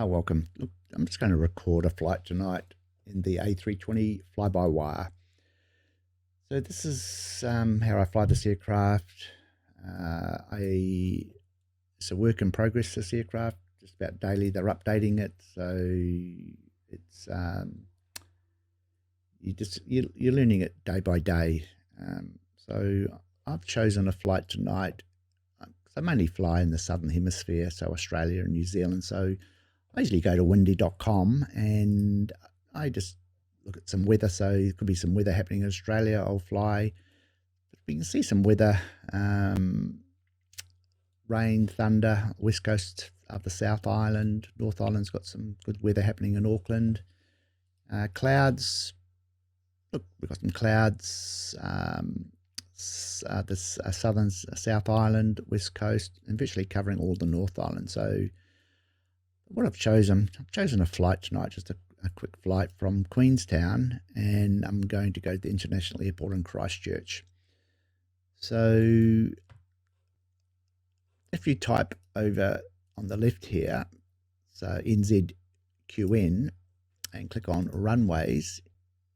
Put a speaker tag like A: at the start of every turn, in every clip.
A: Welcome. Look, I'm just going to record a flight tonight in the A320 fly-by-wire. So this is how I fly this aircraft. It's a work in progress, this aircraft. Just about daily they're updating it. So it's you're learning it day by day. So I've chosen a flight tonight. I mainly fly in the Southern Hemisphere, so Australia and New Zealand. So I usually go to windy.com and I just look at some weather. So there could be some weather happening in Australia. I'll fly. We can see some weather, rain, thunder, west coast of the South Island. North Island's got some good weather happening in Auckland. Clouds. Look, we've got some clouds. Southern South Island, west coast, and virtually covering all the North Island. So what I've chosen a flight tonight, just a quick flight from Queenstown, and I'm going to go to the International Airport in Christchurch. So if you type over on the left here, so NZQN, and click on runways,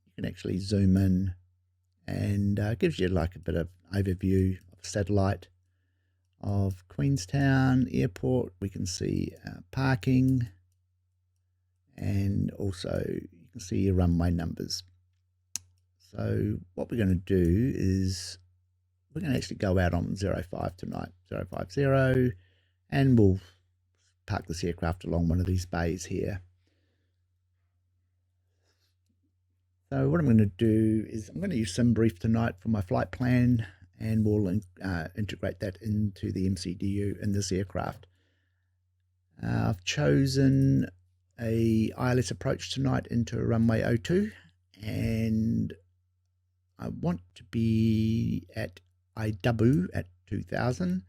A: you can actually zoom in and gives you like a bit of overview of satellite of Queenstown Airport. We can see parking, and also you can see your runway numbers. So what we're going to do is we're going to actually go out on 05 tonight, 050, and we'll park this aircraft along one of these bays here. So what I'm going to do is I'm going to use simbrief tonight for my flight plan, and we'll integrate that into the MCDU in this aircraft. I've chosen a ILS approach tonight into runway 02, and I want to be at IW at 2000,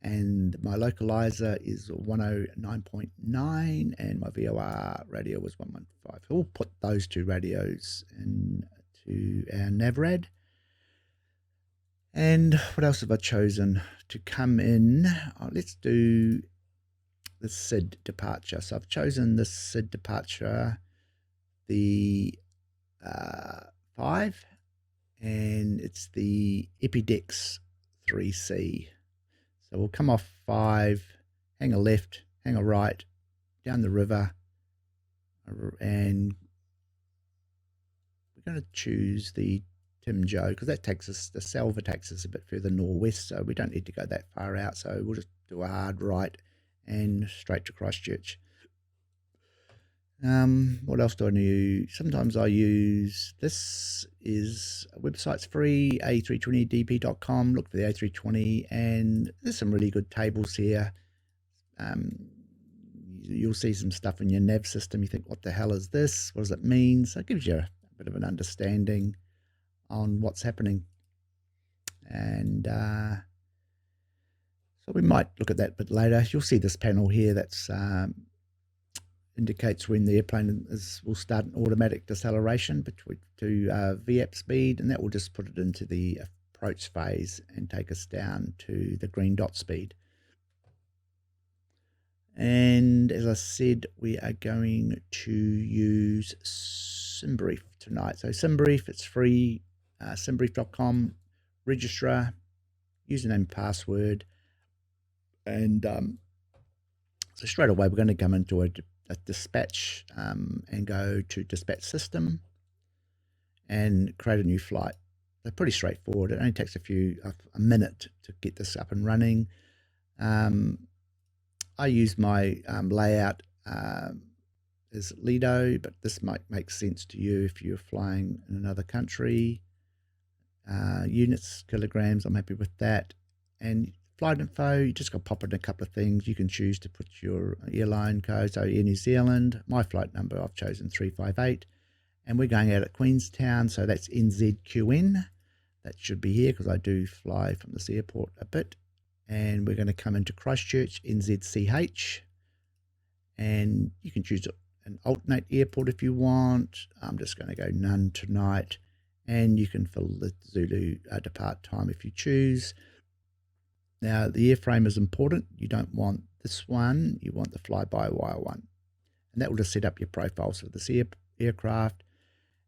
A: and my localizer is 109.9, and my VOR radio was 115. So we'll put those two radios into our NavRad. And what else have I chosen to come in? Let's do the SID departure. So I've chosen the SID departure, the 5, and it's the Epidex 3C. So we'll come off 5, hang a left, hang a right, down the river, and we're going to choose the Tim Joe, because that takes us, the Selva takes us a bit further northwest, so we don't need to go that far out. So we'll just do a hard right and straight to Christchurch. What else do I use? Sometimes I use, this is website's free, a320dp.com. Look for the A320, and there's some really good tables here. You'll see some stuff in your nav system. You think, what the hell is this? What does it mean? So it gives you a bit of an understanding on what's happening. And so we might look at that a bit later. You'll see this panel here that's indicates when the airplane will start an automatic deceleration to VAP speed, and that will just put it into the approach phase and take us down to the green dot speed. And as I said, we are going to use simbrief tonight. So simbrief, it's free, simbrief.com, registrar, username, password, and so straight away we're going to come into a dispatch and go to dispatch system and create a new flight. They're pretty straightforward. It only takes a minute to get this up and running. I use my layout as Lido, but this might make sense to you if you're flying in another country. Units, kilograms, I'm happy with that. And flight info, you just got to pop in a couple of things. You can choose to put your airline code, so Air New Zealand. My flight number, I've chosen 358, and we're going out at Queenstown, so that's NZQN. That should be here because I do fly from this airport a bit. And we're going to come into Christchurch, NZCH, and you can choose an alternate airport if you want. I'm just going to go none tonight, and you can fill the Zulu depart time if you choose. Now, the airframe is important. You don't want this one. You want the fly-by-wire one. and that will just set up your profiles for this aircraft.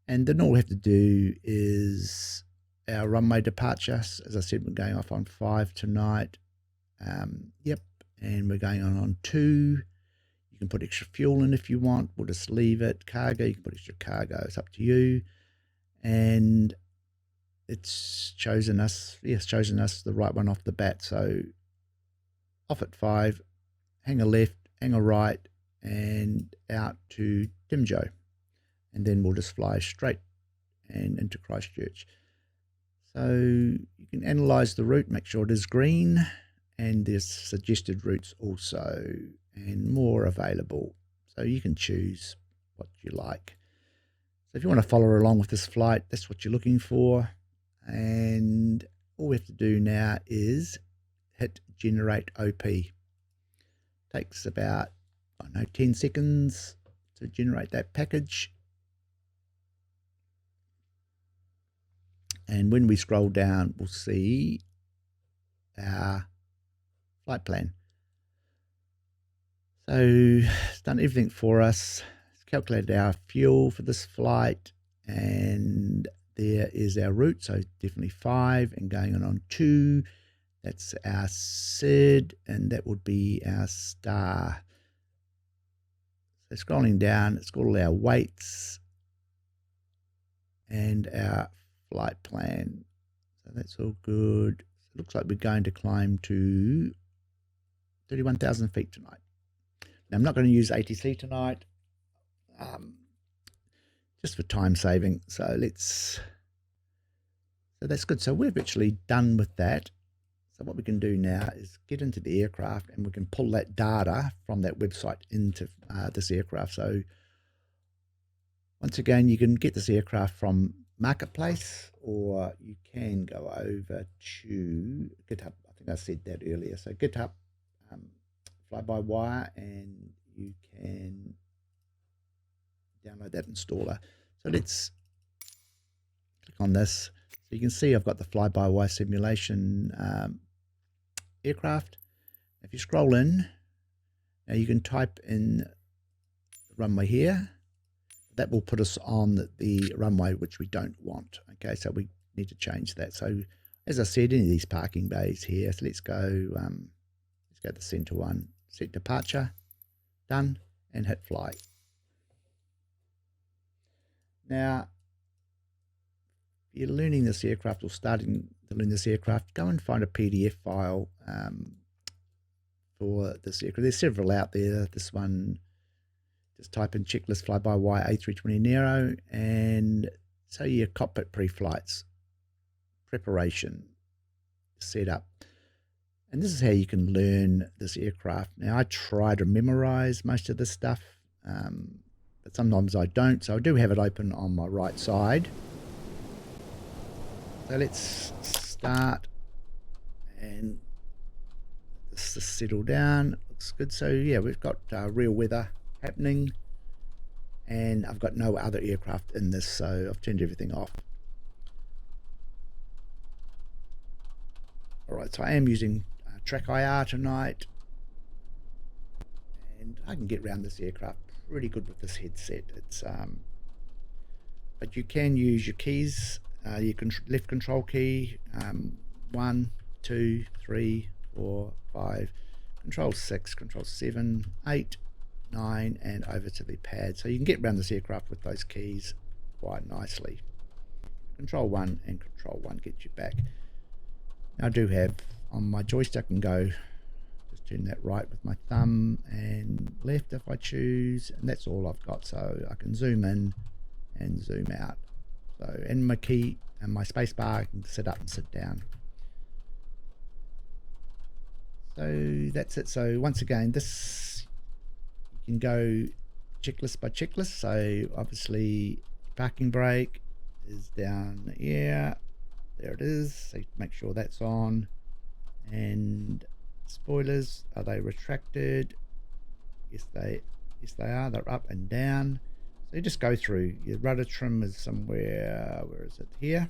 A: And then all we have to do is our runway departure. As I said, we're going off on 5 tonight. Yep, and we're going on 2. You can put extra fuel in if you want. We'll just leave it. Cargo, you can put extra cargo. It's up to you. And it's chosen us the right one off the bat. So off at 5, hang a left, hang a right, and out to Timjo. And then we'll just fly straight and into Christchurch. So you can analyze the route, make sure it is green, and there's suggested routes also and more available. So you can choose what you like. So if you want to follow along with this flight, that's what you're looking for. And all we have to do now is hit generate OP. Takes about, 10 seconds to generate that package. And when we scroll down, we'll see our flight plan. So it's done everything for us. It's calculated our fuel for this flight, and there is our route. So definitely 5 and going on 2. That's our SID, and that would be our star. So scrolling down, it's got all our weights and our flight plan. So that's all good. It looks like we're going to climb to 31,000 feet tonight. Now, I'm not going to use ATC tonight, just for time saving. So that's good. So we're virtually done with that. So what we can do now is get into the aircraft, and we can pull that data from that website into this aircraft. So once again, you can get this aircraft from Marketplace, or you can go over to GitHub. I think I said that earlier. So GitHub, fly-by-wire, and you can download that installer. So let's click on this. So you can see I've got the fly-by-wire simulation aircraft. If you scroll in, now you can type in the runway here. That will put us on the runway which we don't want. Okay, so we need to change that. So as I said, any of these parking bays here. So let's go to the center one. Set departure, done, and hit fly. Now, if you're learning this aircraft or starting to learn this aircraft, go and find a PDF file for this aircraft. There's several out there. This one, just type in checklist fly-by-wire A320 Nero, and so your cockpit pre-flights, preparation, setup. And this is how you can learn this aircraft. Now, I try to memorize most of this stuff, but sometimes I don't. So I do have it open on my right side. So let's start and just settle down. Looks good. So yeah, we've got real weather happening, and I've got no other aircraft in this, so I've turned everything off. Alright, so I am using Track IR tonight, and I can get around this aircraft pretty good with this headset. It's but you can use your keys. You can left control key, 1, 2, 3, 4, 5, control 6, control 7, 8, 9, and over to the pad. So you can get around this aircraft with those keys quite nicely. Control 1 and control 1 get you back. Now I do have on my joystick, I can go just turn that right with my thumb and left if I choose, and that's all I've got. So I can zoom in and zoom out. So and my key and my space bar, I can sit up and sit down. So that's it. So once again, this you can go checklist by checklist. So obviously parking brake is down here. There it is. So make sure that's on. And spoilers, are they retracted? Yes they are. They're up and down. So you just go through. Your rudder trim is somewhere, where is it? Here.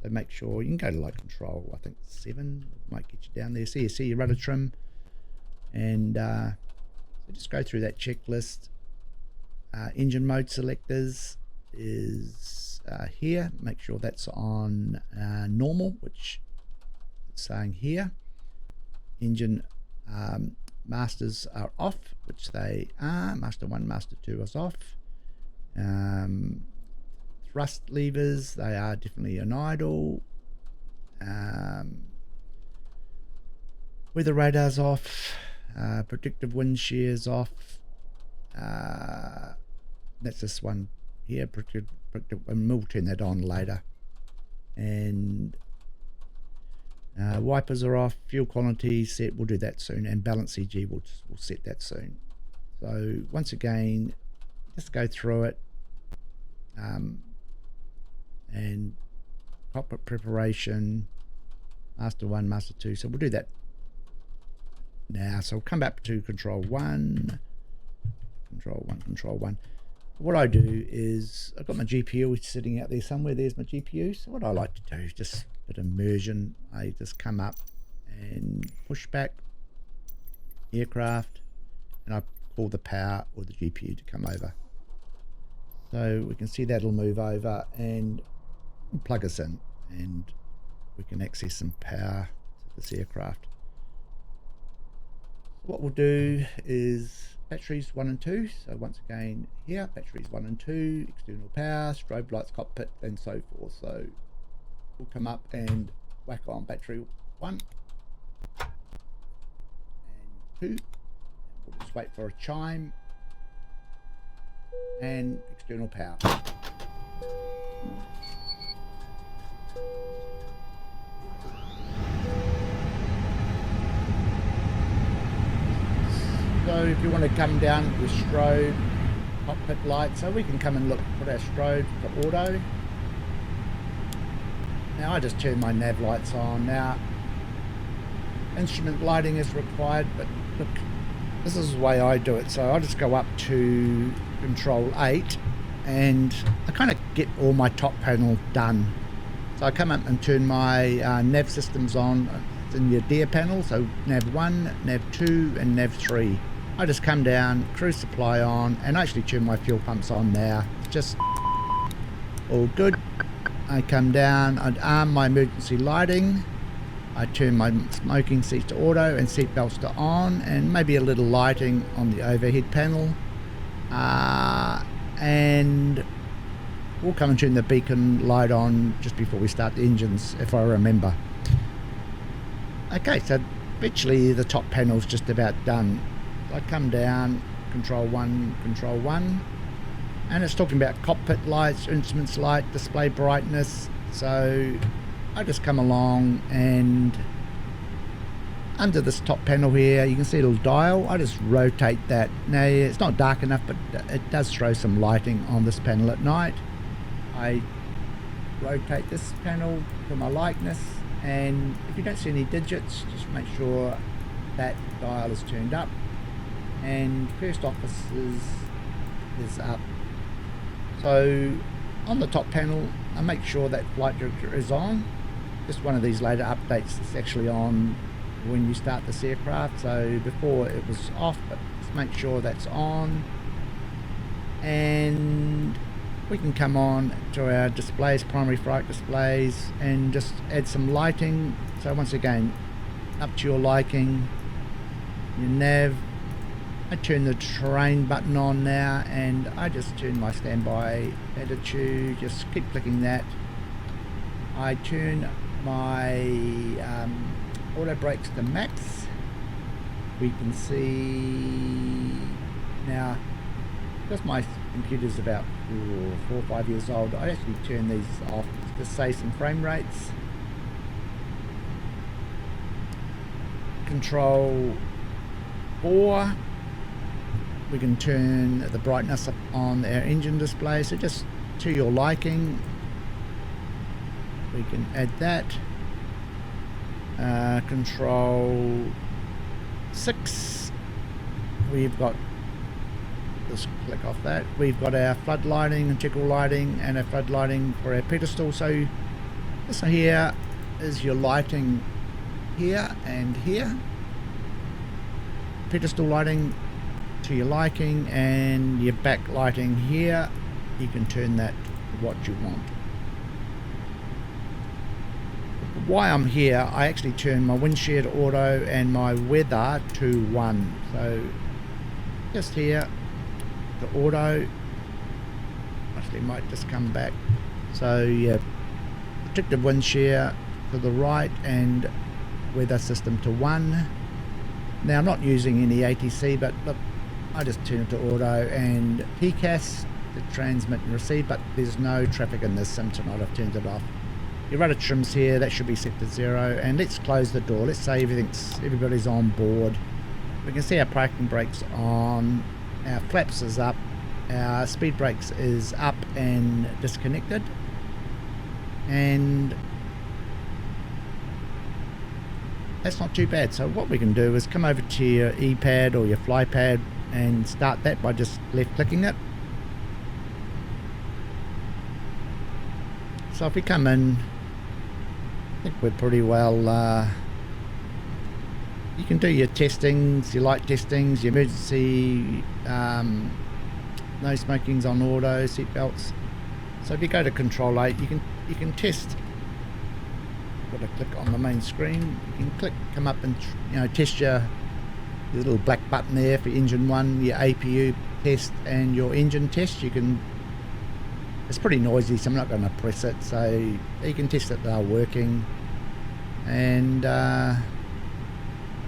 A: So make sure you can go to like control, I think 7 might get you down there. So you see your rudder trim, and so just go through that checklist. engine mode selectors is here. Make sure that's on normal, which it's saying here. Engine masters are off, which they are. Master 1, Master 2 is off. Thrust levers, they are definitely on idle. Weather radar's off. Predictive wind shear's off. That's this one here. And we'll turn that on later. And wipers are off. Fuel quality set. We'll do that soon. And balance EG, we'll set that soon. So once again, just go through it. And cockpit preparation, Master 1, Master 2. So we'll do that now. So we'll come back to Control 1. Control 1. What I do is, I've got my GPU sitting out there somewhere. There's my GPU. So what I like to do is just a bit of immersion. I just come up and push back aircraft, and I call the power or the GPU to come over. So we can see that'll move over and plug us in, and we can access some power to this aircraft. So what we'll do is batteries 1 and 2. So once again here, batteries 1 and 2, external power, strobe lights, cockpit, and so forth. So we'll come up and whack on battery 1 and 2. We'll just wait for a chime, and external power. So if you want to come down with strobe, cockpit light, so we can come and look, put our strobe to auto. Now I just turn my nav lights on. Now instrument lighting is required, but look, this is the way I do it. So I just go up to Control 8 and I kind of get all my top panel done. So I come up and turn my nav systems on. It's in your DARE panel, so nav 1, nav 2 and nav 3. I just come down, cruise supply on, and I actually turn my fuel pumps on now. It's just all good. I come down, I'd arm my emergency lighting. I turn my smoking seats to auto and seat belts to on, and maybe a little lighting on the overhead panel. And we'll come and turn the beacon light on just before we start the engines, if I remember. Okay, so virtually the top panel's just about done. I come down, Control 1, and it's talking about cockpit lights, instruments light, display brightness. So I just come along, and under this top panel here you can see a little dial. I just rotate that. Now it's not dark enough, but it does throw some lighting on this panel at night. I rotate this panel to my likeness, and if you don't see any digits, just make sure that dial is turned up, and first office is up. So on the top panel I make sure that flight director is on. Just one of these later updates, it's actually on when you start this aircraft. So before it was off, but just make sure that's on. And we can come on to our displays, primary flight displays, and just add some lighting. So once again, up to your liking. Your nav, I turn the terrain button on now, and I just turn my standby attitude, just keep clicking that. I turn my auto brakes to max. We can see now, because my computer's about 4 or 5 years old, I actually turn these off to save some frame rates. Control 4, we can turn the brightness up on our engine display, so just to your liking. We can add that. Control 6, we've got, just click off that, we've got our flood lighting, integral lighting, and our flood lighting for our pedestal. So this here is your lighting here and here. Pedestal lighting to your liking, and your backlighting here, you can turn that to what you want. While I'm here, I actually turn my wind shear to auto and my weather to 1. So just here to auto. Actually might just come back. So yeah, predictive wind shear to the right and weather system to 1. Now I'm not using any ATC, but look, I just turn it to auto and PCAS to transmit and receive, but there's no traffic in this sim tonight. I've turned it off. Your rudder trims here, that should be set to 0, and let's close the door. Let's say everybody's on board. We can see our parking brakes on, our flaps is up, our speed brakes is up and disconnected, and that's not too bad. So what we can do is come over to your E-pad or your fly pad and start that by just left clicking it. So if we come in, I think we're pretty well, you can do your testings, your light testings, your emergency, no smoking's on auto, seat belts. So if you go to control 8, you can test. Got to click on the main screen. You can come up and test your little black button there for engine 1, your APU test and your engine test. You can. It's pretty noisy, so I'm not going to press it. So you can test that they're working. And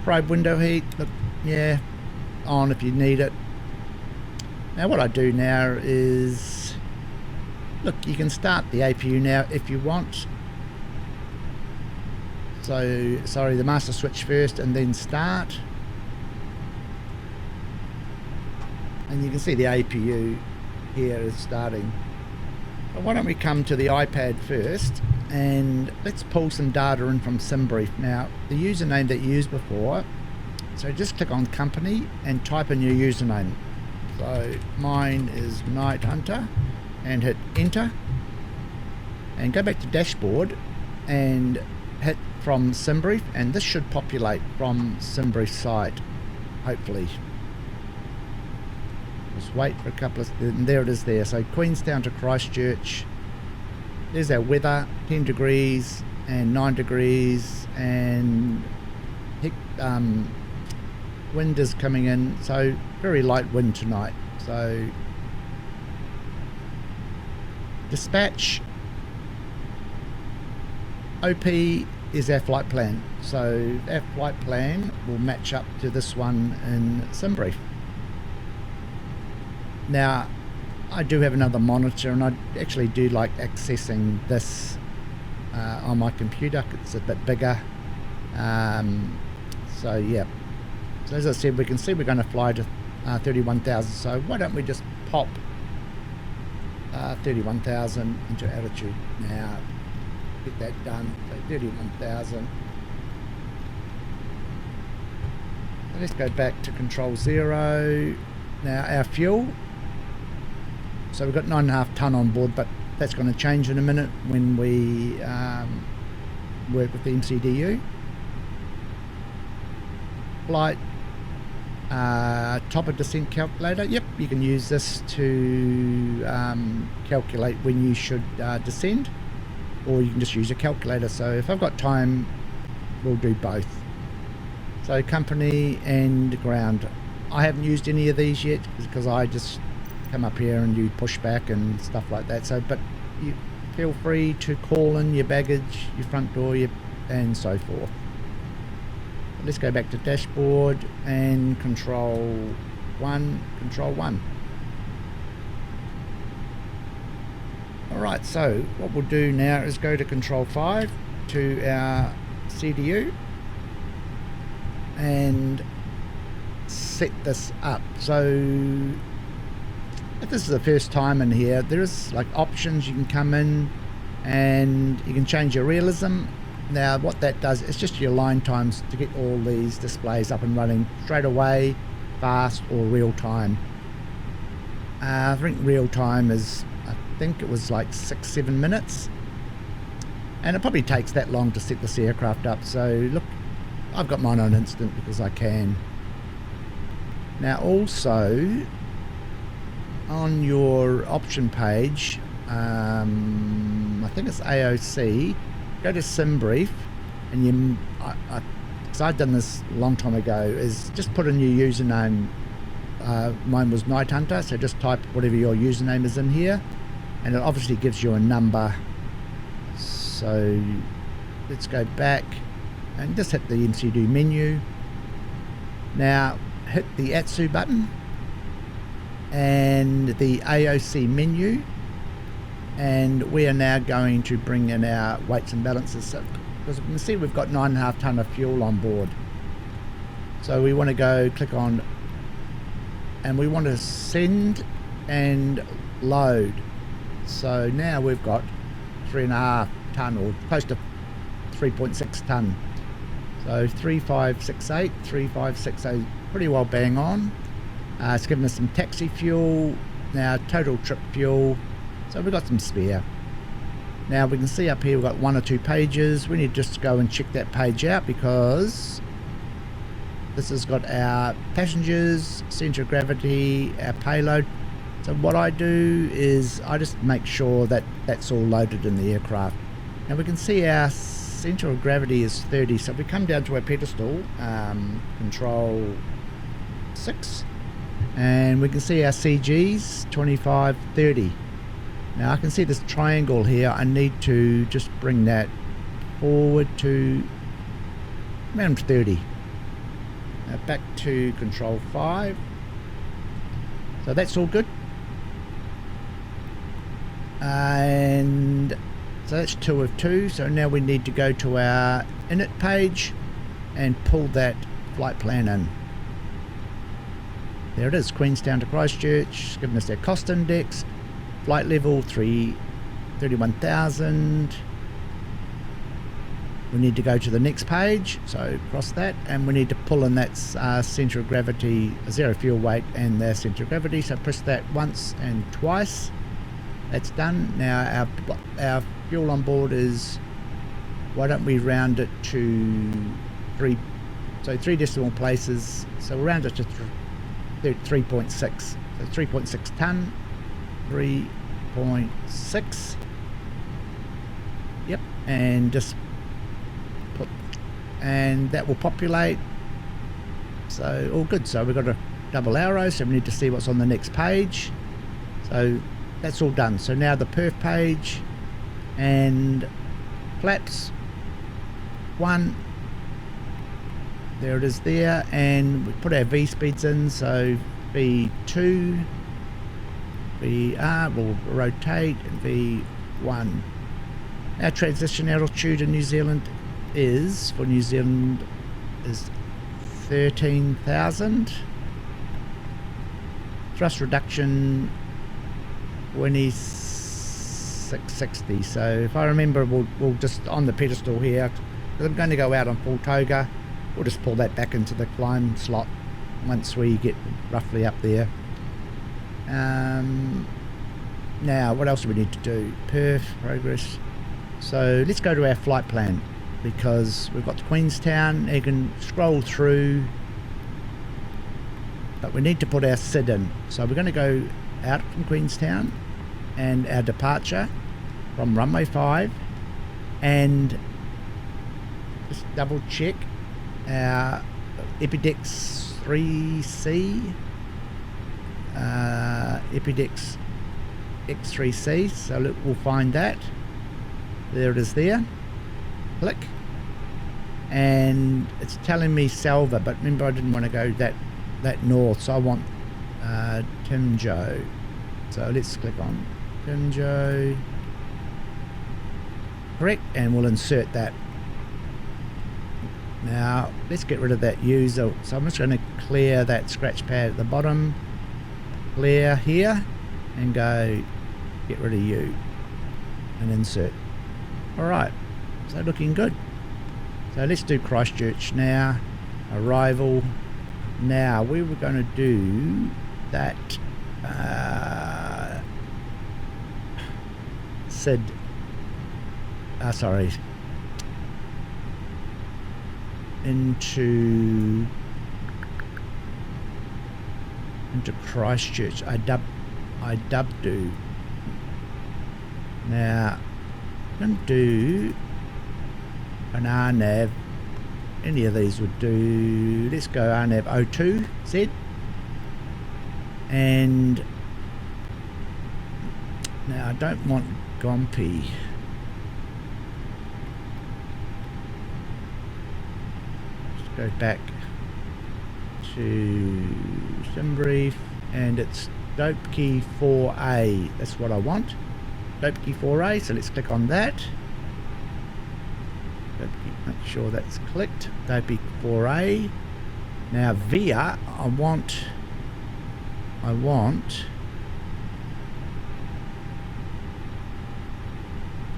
A: probe window heat, look, yeah, on if you need it. Now what I do now is, look, you can start the APU now if you want. So, sorry, the master switch first and then start. And you can see the APU here is starting. But why don't we come to the iPad first, and let's pull some data in from simbrief. Now, the username that you used before, so just click on company and type in your username. So mine is Night Hunter, and hit enter, and go back to dashboard and hit from simbrief, and this should populate from simbrief site, hopefully. Just wait for a couple of, and there it is there. So Queenstown to Christchurch, there's our weather, 10 degrees and 9 degrees, and wind is coming in, so very light wind tonight. So dispatch, OP is our flight plan, so our flight plan will match up to this one in simbrief. Now I do have another monitor, and I actually do like accessing this on my computer. It's a bit bigger, so yeah. So as I said, we can see we're going to fly to 31,000, so why don't we just pop 31,000 into altitude now, get that done. So 31,000. So let's go back to control 0. Now our fuel, so we've got 9.5 tonne on board, but that's going to change in a minute when we work with the MCDU. Flight, top of descent calculator. Yep, you can use this to calculate when you should descend, or you can just use a calculator. So if I've got time, we'll do both. So company and ground. I haven't used any of these yet because I just come up here and do pushback and stuff like that. So, but you feel free to call in your baggage, your front door, and so forth. Let's go back to dashboard and control 1. Alright, so what we'll do now is go to control 5 to our CDU and set this up. So if this is the first time in here, there is like options. You can come in and you can change your realism. Now what that does, it's just your line times to get all these displays up and running straight away, fast or real time. I think real time is, I think it was like 6-7 minutes, and it probably takes that long to set this aircraft up. So look, I've got mine on instant because I can. Now also on your option page, I think it's AOC, go to simbrief, and because I've done this a long time ago, is just put in your username. Mine was Night Hunter, so just type whatever your username is in here, and it obviously gives you a number. So let's go back and just hit the MCD menu. Now hit the ATSU button and the AOC menu, and we are now going to bring in our weights and balances. So, because you can see we've got 9.5 tonne of fuel on board, so we want to go click on, and we want to send and load. So now we've got 3.5 tonne, or close to 3.6 tonne. So 3568, pretty well bang on. It's given us some taxi fuel, now total trip fuel, so we've got some spare. Now we can see up here we've got 1 or 2 pages. We need to just go and check that page out, because this has got our passengers, centre of gravity, our payload. So what I do is I just make sure that that's all loaded in the aircraft. Now we can see our centre of gravity is 30, so if we come down to our pedestal, control 6, and we can see our CGs 25, 30. Now I can see this triangle here. I need to just bring that forward to around 30. Now back to control 5. So that's all good. And so that's 2 of 2. So now we need to go to our init page and pull that flight plan in. There it is, Queenstown to Christchurch, giving us their cost index, flight level 31,000. We need to go to the next page, so cross that, and we need to pull in that centre of gravity, zero fuel weight, and their centre of gravity. So press that once and twice. That's done. Now our fuel on board is, why don't we round it to 3 decimal places, so we'll round it to 3.6, so 3.6 tonne, 3.6, yep, and just put, and that will populate. So all good. So we've got a double arrow, so we need to see what's on the next page. So that's all done. So now the perf page, and flaps 1, there it is there, and we put our V speeds in, so V2, VR will rotate, and V1. Our transition altitude in New Zealand is, for New Zealand, is 13,000. Thrust reduction 2660. So if I remember, we'll just on the pedestal here, because I'm going to go out on full toga, we'll just pull that back into the climb slot once we get roughly up there. Now what else do we need to do? Perf, progress. So let's go to our flight plan, because we've got to Queenstown. You can scroll through, but we need to put our SID in. So we're going to go out from Queenstown and our departure from runway 5, and just double check our Epidex 3C, Epidex X3C, so look, we'll find that. There it is there. Click, and it's telling me Salva, but remember I didn't want to go that north, so I want Timjo. So let's click on Timjo, correct, and we'll insert that. Now let's get rid of that user, so I'm just going to clear that scratch pad at the bottom, clear here, and go get rid of you and insert. Alright, so looking good. So let's do Christchurch now, arrival. Now we were going to do that SID, sorry, into into Christchurch. I dub do. Now I'm going to do an RNAV. Any of these would do. Let's go RNAV 02 Z. And now I don't want Gompy. Let's go back to simbrief, and it's dope key 4A. That's what I want. Dope key 4A, so let's click on that. Dope key, make sure that's clicked. Dope key 4A. Now via, I want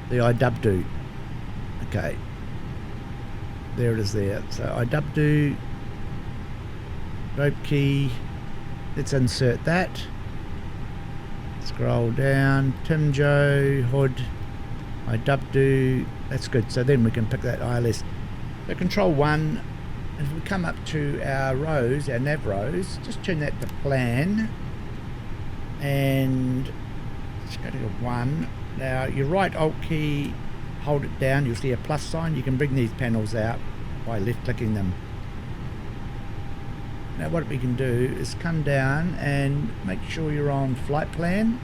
A: the iDubdo. Okay, there it is there. So iDubdo, dope key, let's insert that. Scroll down, Tim Joe, Hood, iDubdo, that's good. So then we can pick that ILS. So control 1, and if we come up to our rows, our nav rows, just turn that to plan, and just go to 1. Now your right alt key, hold it down, you'll see a plus sign. You can bring these panels out by left clicking them. Now what we can do is come down and make sure you're on flight plan,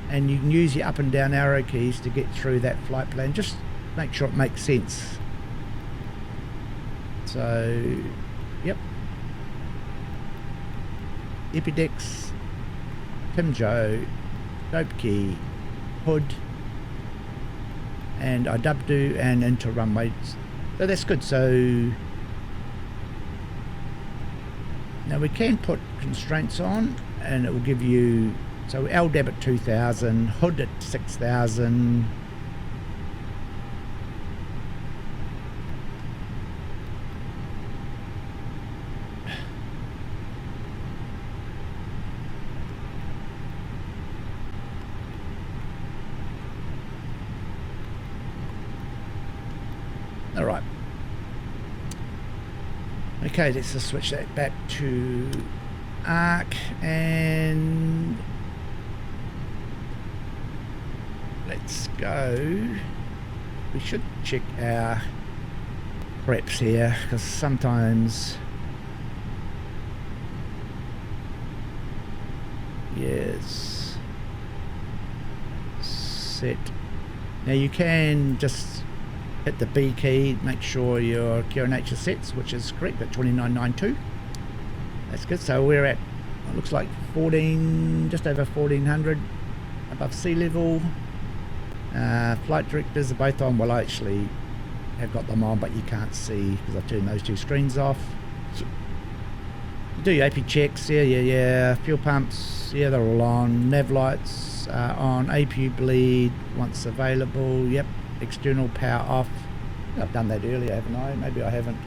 A: and you can use your up and down arrow keys to get through that flight plan. Just make sure it makes sense. So yep, Epidex, Tim Joe, dope key, Hood, and iDubdo, and into runway. So that's good. So now we can put constraints on, and it will give you, so LDAB at 2000, Hood at 6000. All right. Okay, let's just switch that back to ARC, and let's go. We should check our preps here, because sometimes, yes, set. Now you can just hit the B key, make sure your QNH is set, which is correct at 2992. That's good. So we're at, it looks like 14, just over 1400 above sea level. Flight directors are both on. Well, I actually have got them on, but you can't see because I've turned those two screens off. Do your AP checks, yeah. Fuel pumps, yeah, they're all on. Nav lights on. APU bleed once available, yep. External power off. I've done that earlier, haven't I? Maybe I haven't.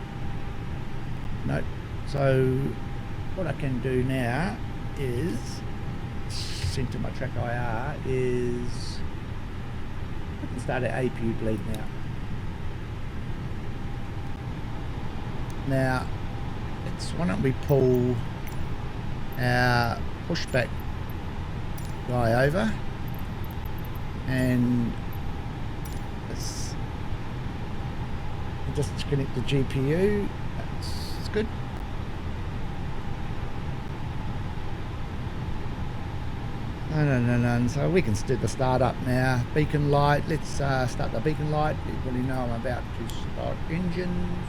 A: Nope. So what I can do now is send to my track IR is I can start at APU bleed now. Now why don't we pull our pushback guy over, and let's just connect the GPU. That's good. No. So we can do the startup now. Beacon light. Let's start the beacon light. Everybody know I'm about to start engines.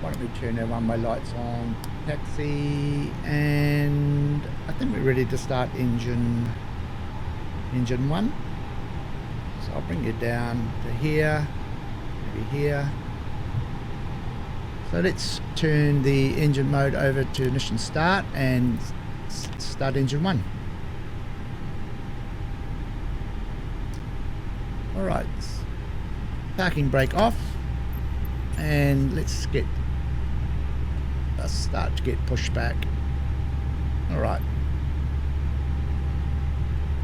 A: Why don't we turn our one-way lights on? Taxi, and I think we're ready to start engine 1. So I'll bring you down to here, maybe here. So let's turn the engine mode over to ignition start and start engine 1. Alright, parking brake off, and let's start to get pushed back. Alright,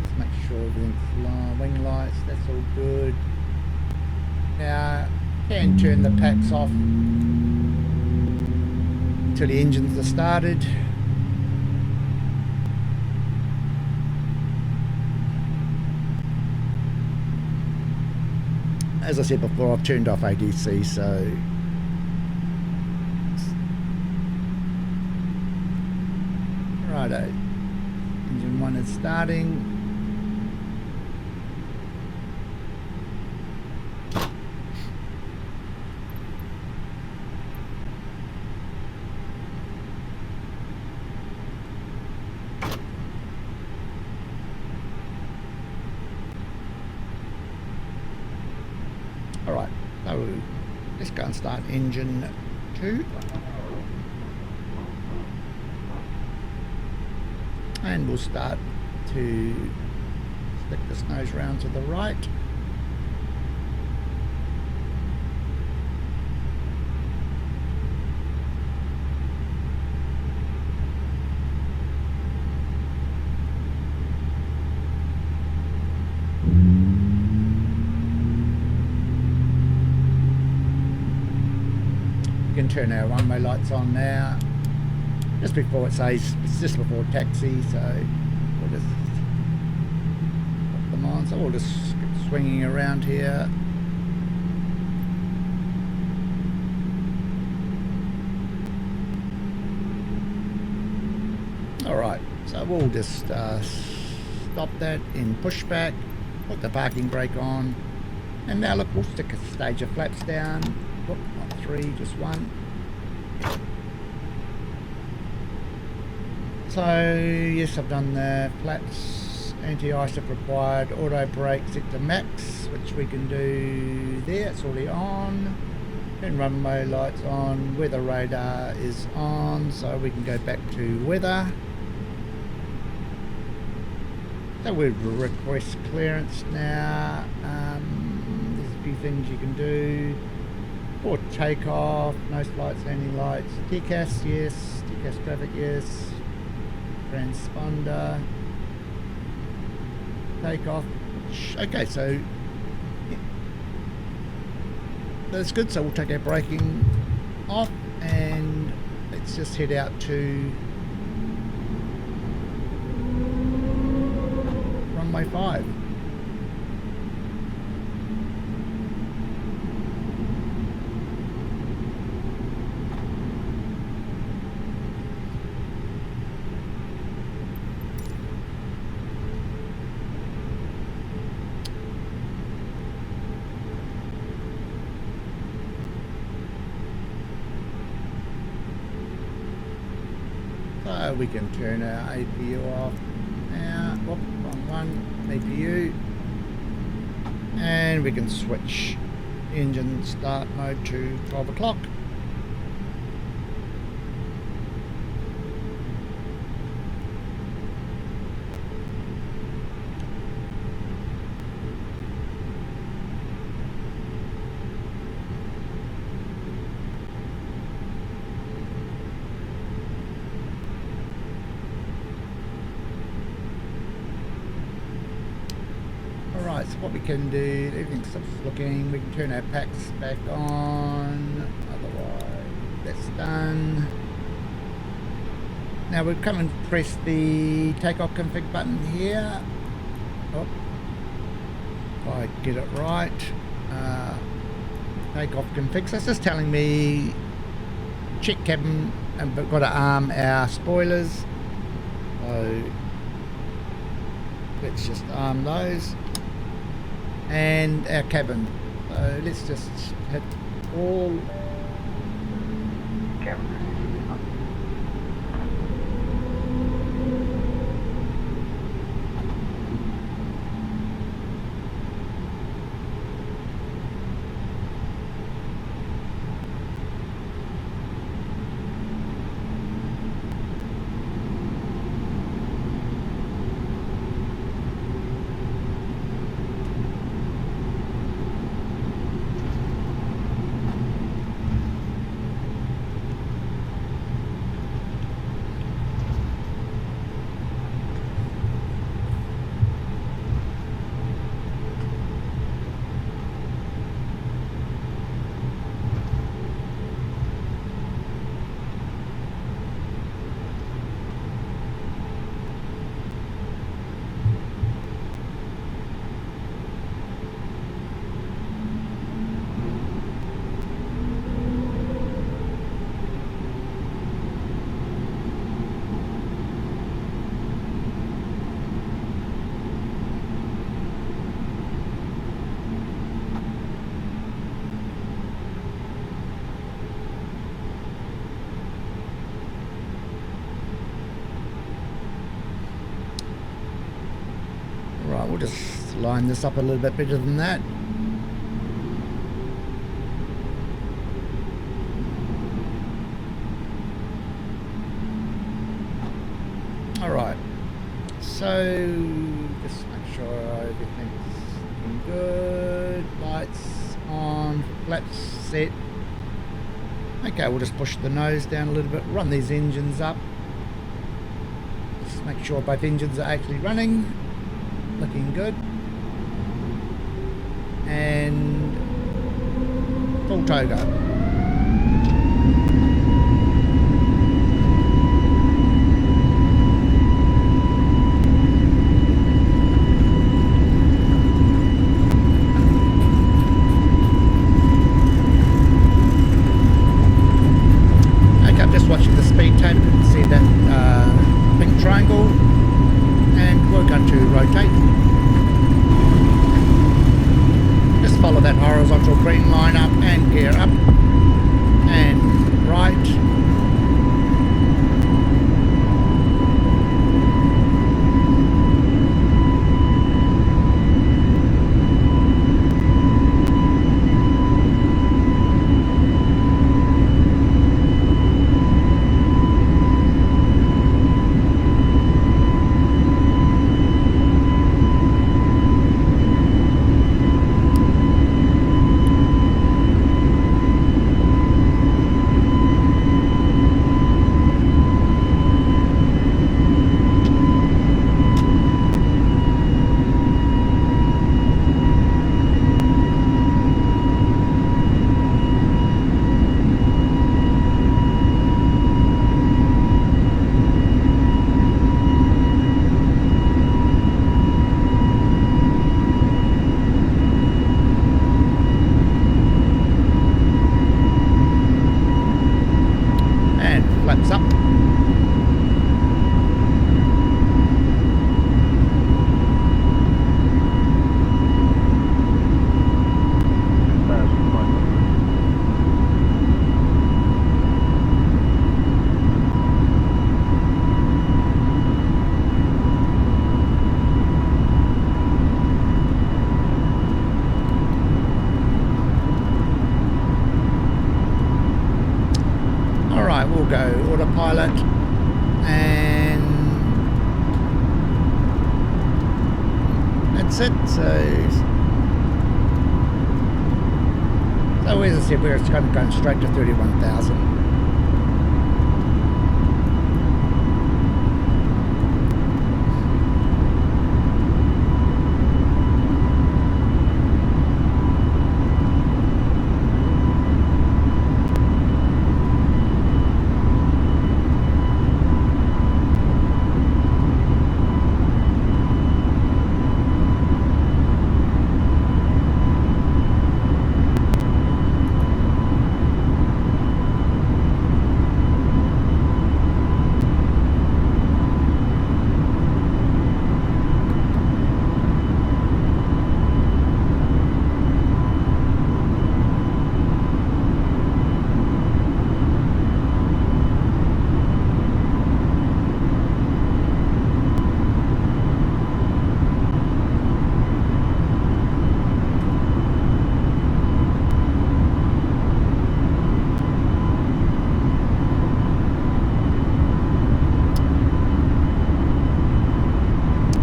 A: let's make sure everything's flying. Wing lights, that's all good. Now, can turn the packs off until the engines are started. as I said before, I've turned off ADC, so righto. Engine 1 is starting. Alright, so let's go and start engine 2. And we'll start to stick this nose round to the right. We can turn our one-way lights on now. Just before it says, it's just before taxi, so we'll just put them on. So we'll just keep swinging around here. Alright, so we'll just stop that in pushback, put the parking brake on, and now look, we'll stick a stage of flaps down. Whoop, not 3, just 1. So yes, I've done the flaps, anti-ice if required, auto brake set to max, which we can do there, it's already on. Turn runway lights on, weather radar is on, so we can go back to weather. So we'll request clearance now. There's a few things you can do. For takeoff, nose lights, landing lights, TCAS, yes, TCAS traffic, yes. Transponder, takeoff. Okay, so yeah, that's good. So we'll take our braking off and let's just head out to runway 5. So we can turn our APU off now. Whoop, wrong one, APU. And we can switch engine start mode to 12 o'clock. Alright, so what we can do, everything stops looking, we can turn our packs back on, otherwise that's done. Now we'll come and press the takeoff config button here. Oh, if I get it right, takeoff config, so it's just telling me check cabin, and we've got to arm our spoilers, so let's just arm those. And our cabin, so let's just hit all cabin. just line this up a little bit better than that. Alright, so just make sure everything's looking good. Lights on, flaps set. Okay, we'll just push the nose down a little bit, run these engines up. Just make sure both engines are actually running. Looking good. And full tow go. Watching the speed tape, you can see that pink triangle, and we're going to rotate. Just follow that horizontal green line up and gear up and right. Flaps up. Alright, we'll go autopilot and that's it. So as I said, we're kind of going straight to 31,000.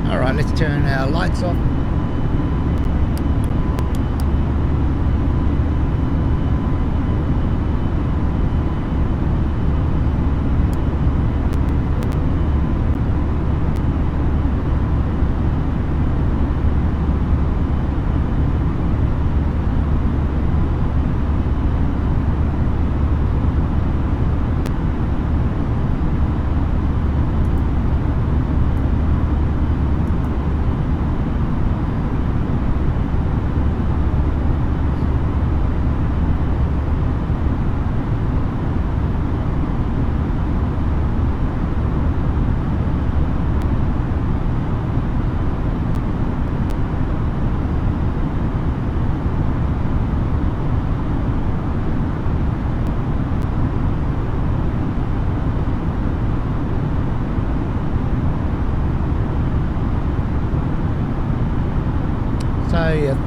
A: Alright, let's turn our lights off.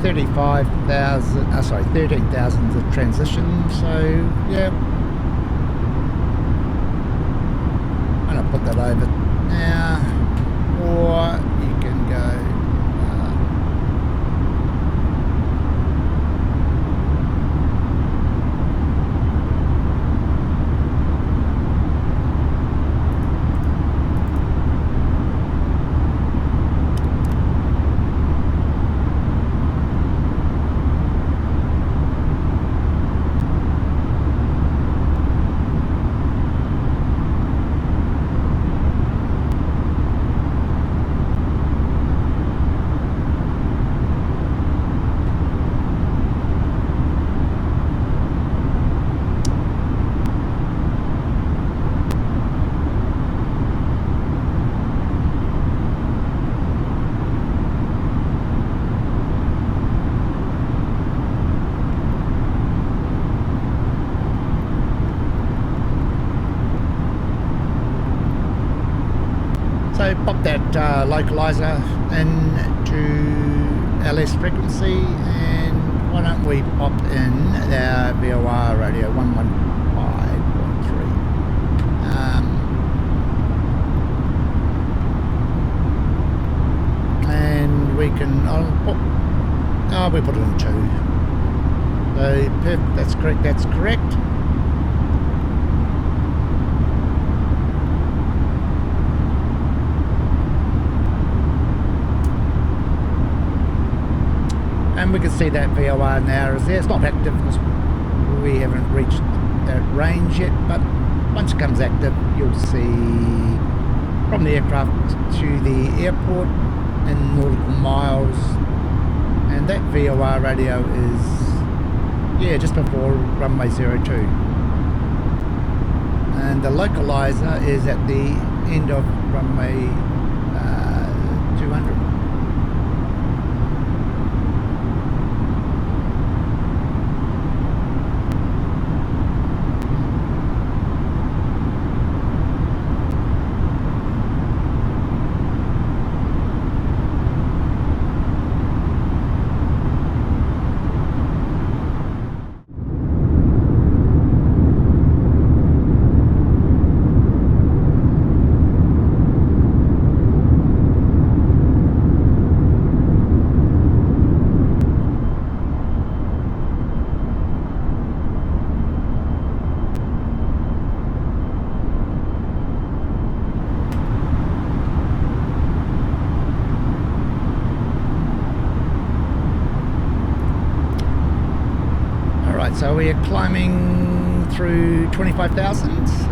A: 35,000, sorry, 13,000 is a transition, so yeah. I'm gonna put that over now, or you can go so pop that localizer into LS frequency, and why don't we pop in our VOR radio 115.3. And we can, we put it in 2. So that's correct, that's correct. And we can see that VOR now is there. It's not active because we haven't reached that range yet, but once it comes active, you'll see from the aircraft to the airport in nautical miles, and that VOR radio is just before runway 02, and the localizer is at the end of runway 200. So we are climbing through 25,000. So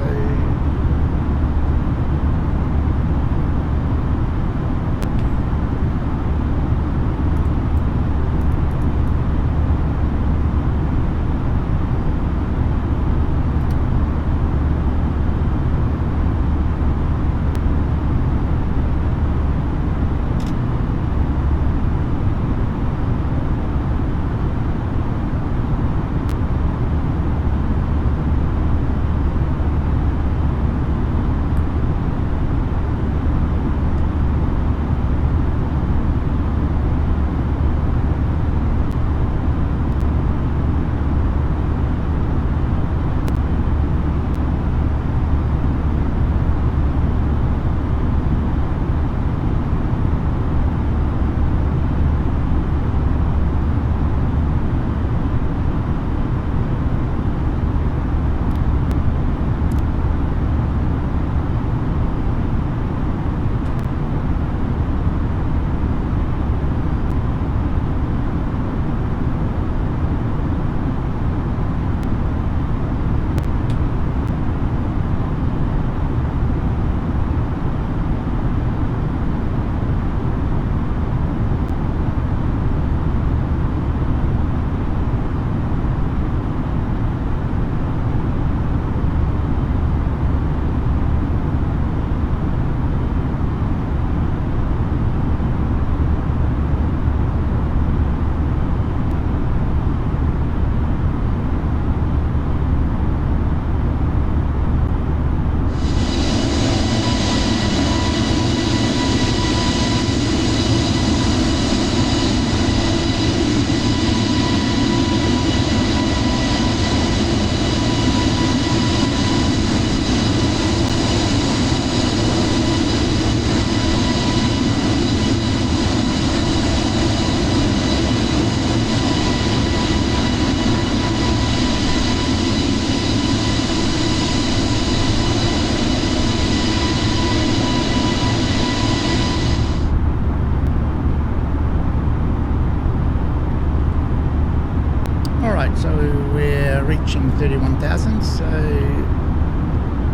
A: reaching 31,000, so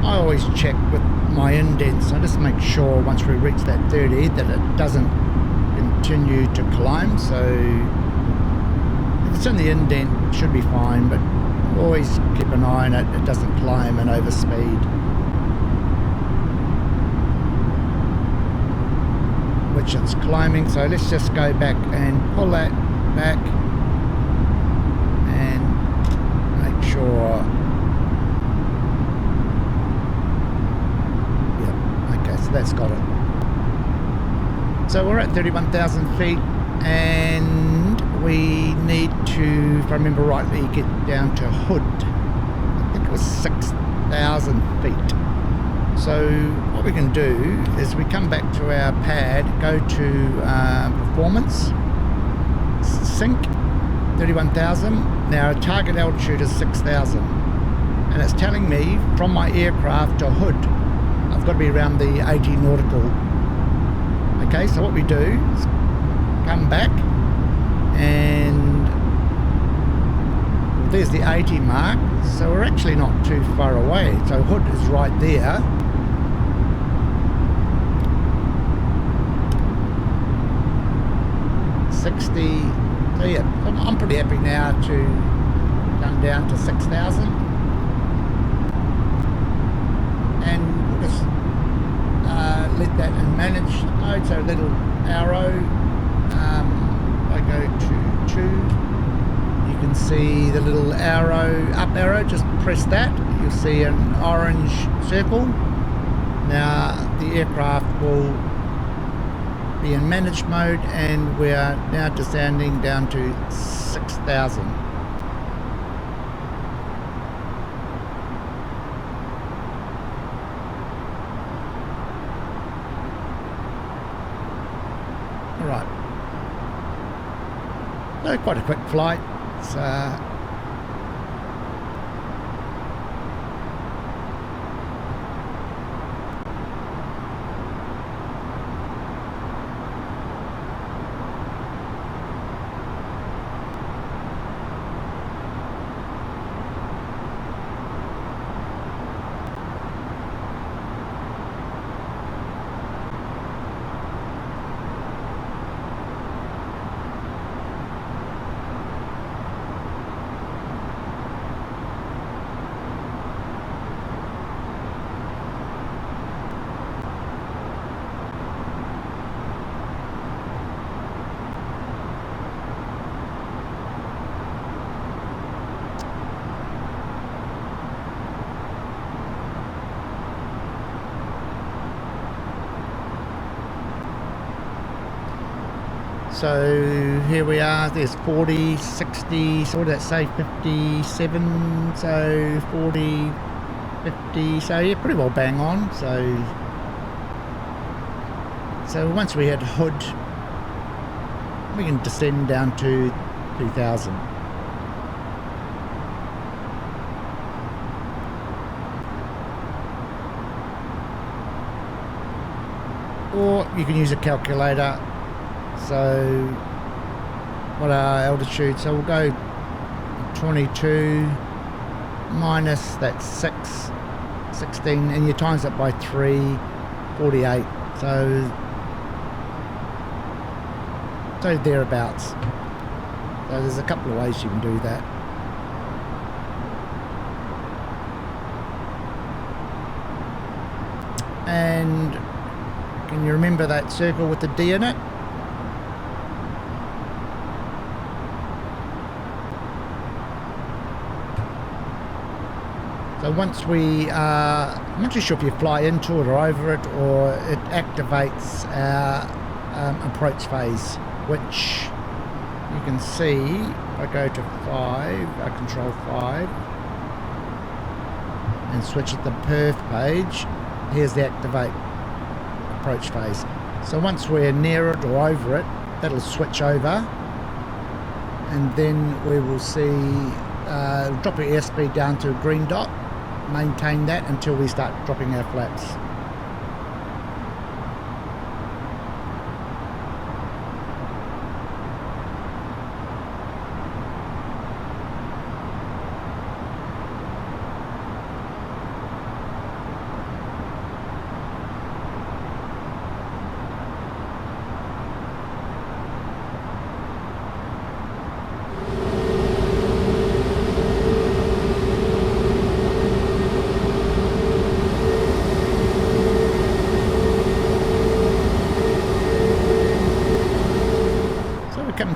A: I always check with my indents. I just make sure once we reach that 30 that it doesn't continue to climb. So if it's in the indent, it should be fine, but always keep an eye on it. It doesn't climb and overspeed, which it's climbing. So let's just go back and pull that back and make sure. Yep, okay, so that's got it. So we're at 31,000 feet, and we need to, if I remember rightly, get down to Hood. I think it was 6,000 feet. So what we can do is we come back to our pad, go to performance, sync 31,000. Now our target altitude is 6,000, and it's telling me from my aircraft to Hood I've got to be around the 80 nautical. Okay, so what we do is come back, and there's the 80 mark, so we're actually not too far away. So Hood is right there. So yeah, I'm pretty happy now to come down to 6,000, and we'll just let that in managed mode. So little arrow, I go to 2, you can see the little arrow, up arrow, just press that, you'll see an orange circle. Now the aircraft will be in managed mode, and we are now descending down to 6,000. Alright, so quite a quick flight. It's so here we are, there's 40, 60, so what did that say, 57, so 40, 50, so yeah, pretty well bang on. So once we hit Hood, we can descend down to 2,000. Or you can use a calculator. So what our altitude, so we'll go 22 minus that 16, and you times it by 3, 48, so thereabouts. So there's a couple of ways you can do that. And can you remember that circle with the D in it? So once we, I'm not too sure if you fly into it or over it, or it activates our approach phase, which you can see. If I go to 5, control 5, and switch at the perf page, here's the activate approach phase. So once we're near it or over it, that'll switch over, and then we will see, drop your airspeed down to a green dot, maintain that until we start dropping our flaps.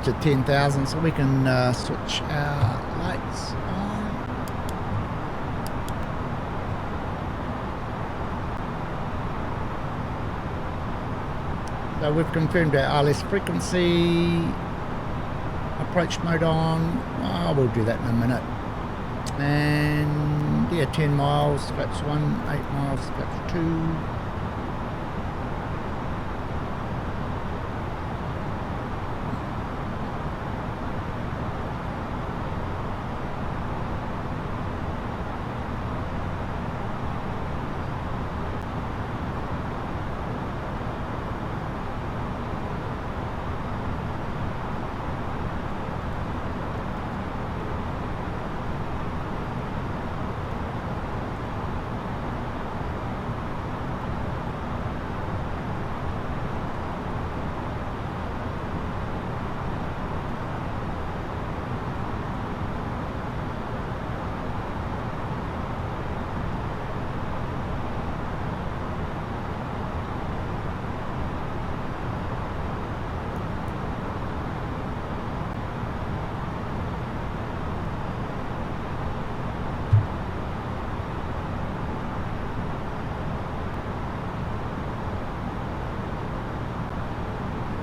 A: to 10,000, so we can switch our lights on. So we've confirmed our RLS frequency, approach mode on. Oh, we'll do that in a minute. And yeah, 10 miles, flaps 1, 8 miles, flaps 2.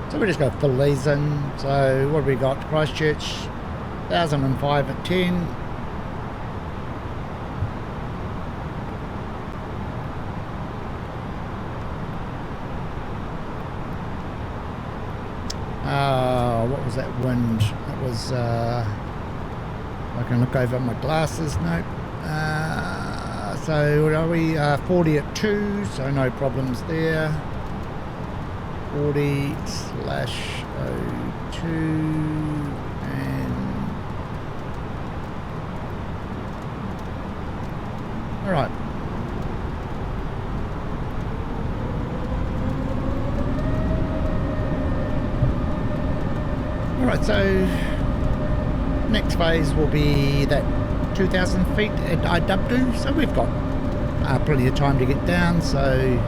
A: So we're just going to fill these in. So what have we got? Christchurch, 1005 at 10. What was that wind? It was, I can look over my glasses, nope. So what are we? 40 at 2, so no problems there. 40/02 and all right. All right, so next phase will be that 2,000 feet at IW, so we've got plenty of time to get down, so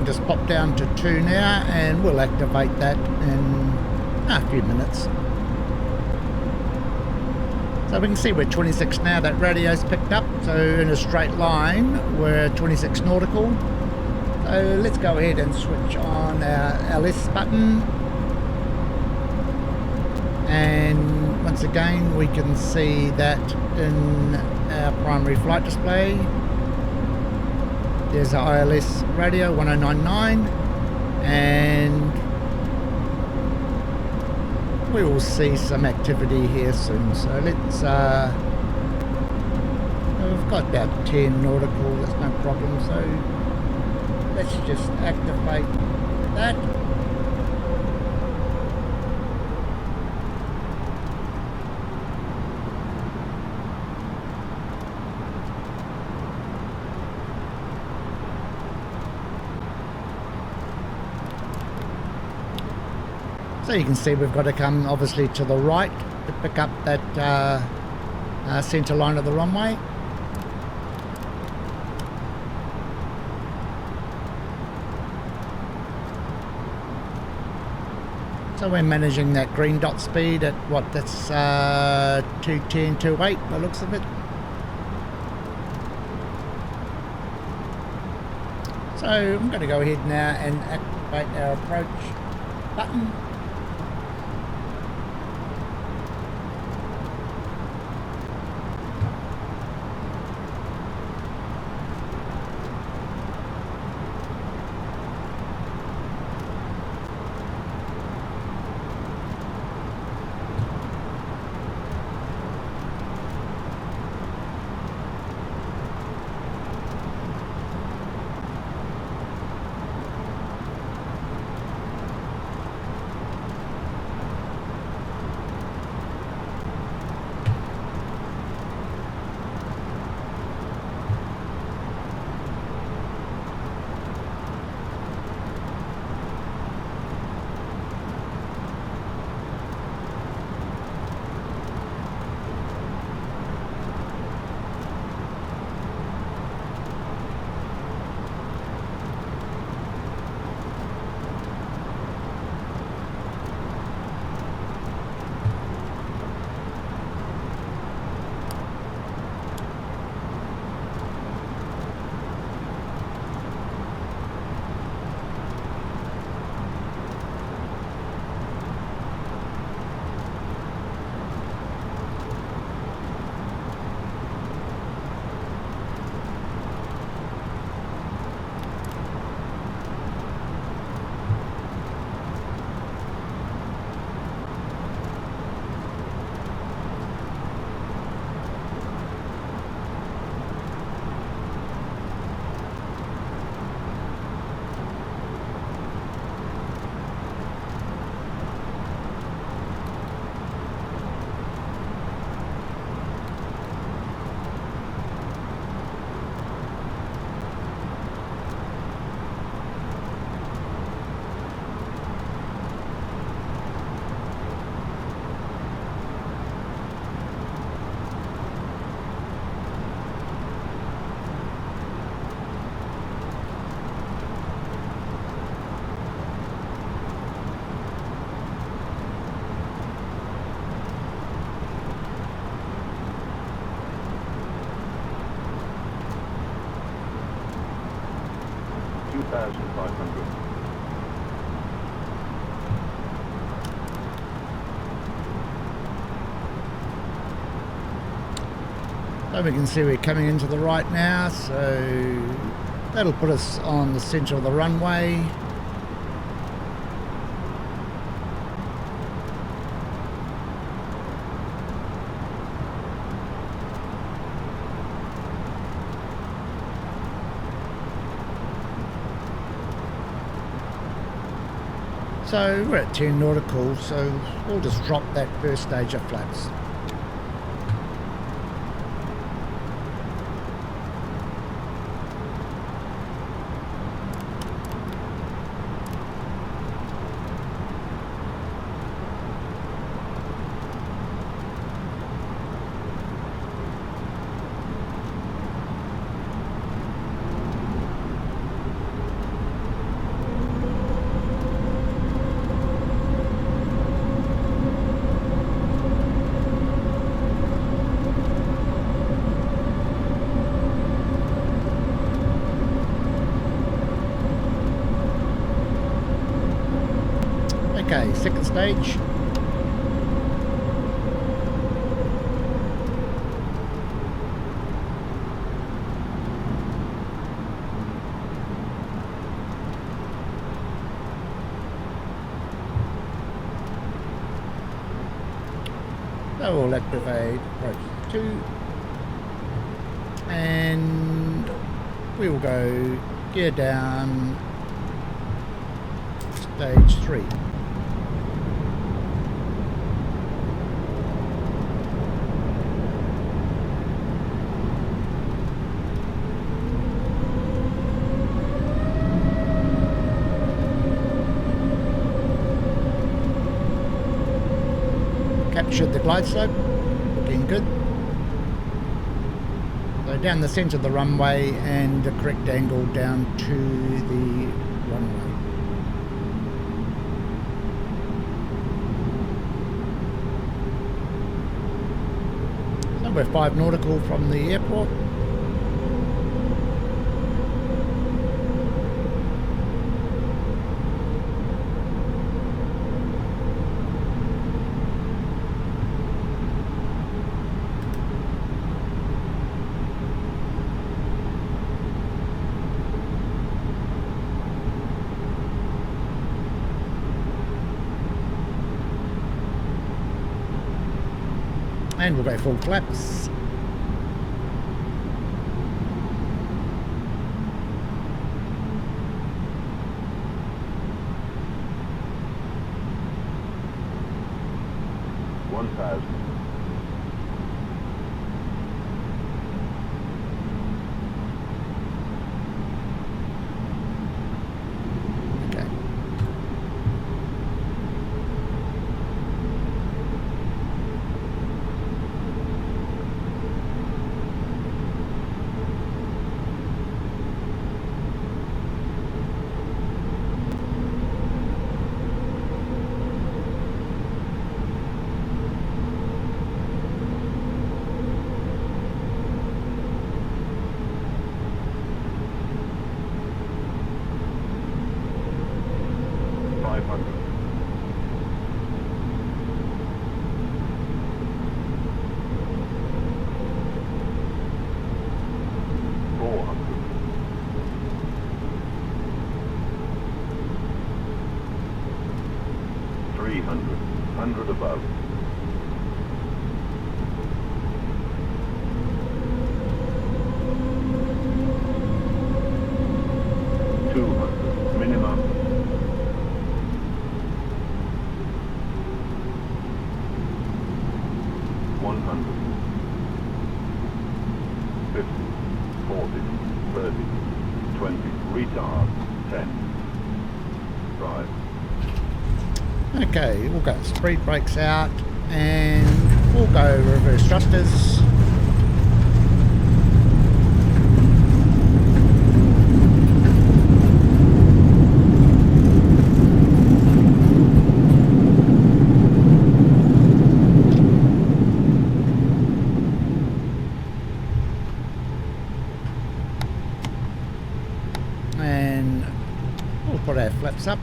A: just pop down to 2 now and we'll activate that in a few minutes. So we can see we're 26 now, that radio's picked up, so in a straight line we're 26 nautical. So let's go ahead and switch on our LS button, and once again we can see that in our primary flight display. There's our ILS radio 1099, and we will see some activity here soon. So let's we've got about 10 nautical, that's no problem, so let's just activate that. So you can see we've got to come obviously to the right to pick up that centre line of the runway. So we're managing that green dot speed at what, that's 210, 2.8 by the looks of it. So I'm going to go ahead now and activate our approach button. So we can see we're coming into the right now, so that'll put us on the centre of the runway. So we're at 10 nautical, so we'll just drop that first stage of flaps. Okay, second stage. So we'll activate approach 2 and we will go gear down stage 3. Captured the glide slope, looking good. So down the centre of the runway and the correct angle down to the runway. So we're 5 nautical from the airport. And we'll go full flaps. Okay.
B: above. Minimum. 100. 50, 40, 30, 20, retard, 10, 5.
A: Okay, we'll go speed brakes out and we'll go reverse thrusters. And we'll put our flaps up.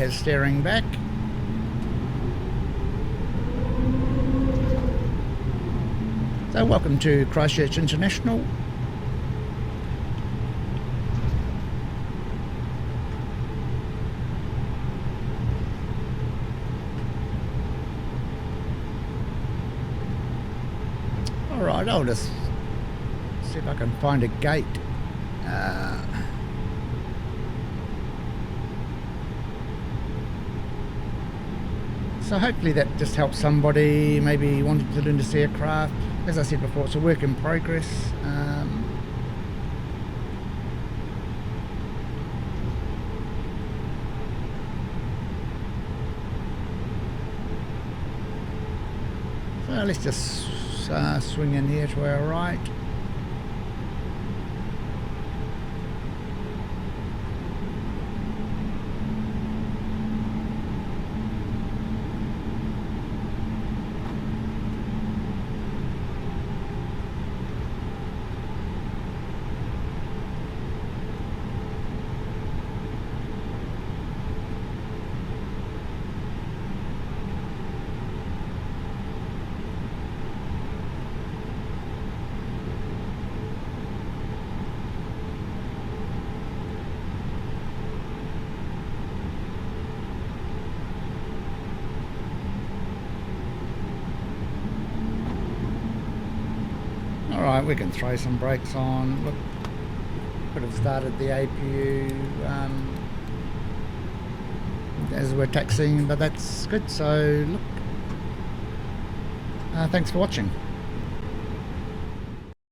A: has steering back. So welcome to Christchurch International. Alright, I'll just see if I can find a gate. So hopefully that just helps somebody maybe wanting to learn to see a craft. As I said before, it's a work in progress. So let's just swing in here to our right. Alright, we can throw some brakes on. Look, could have started the APU as we're taxiing, but that's good. So look, thanks for watching.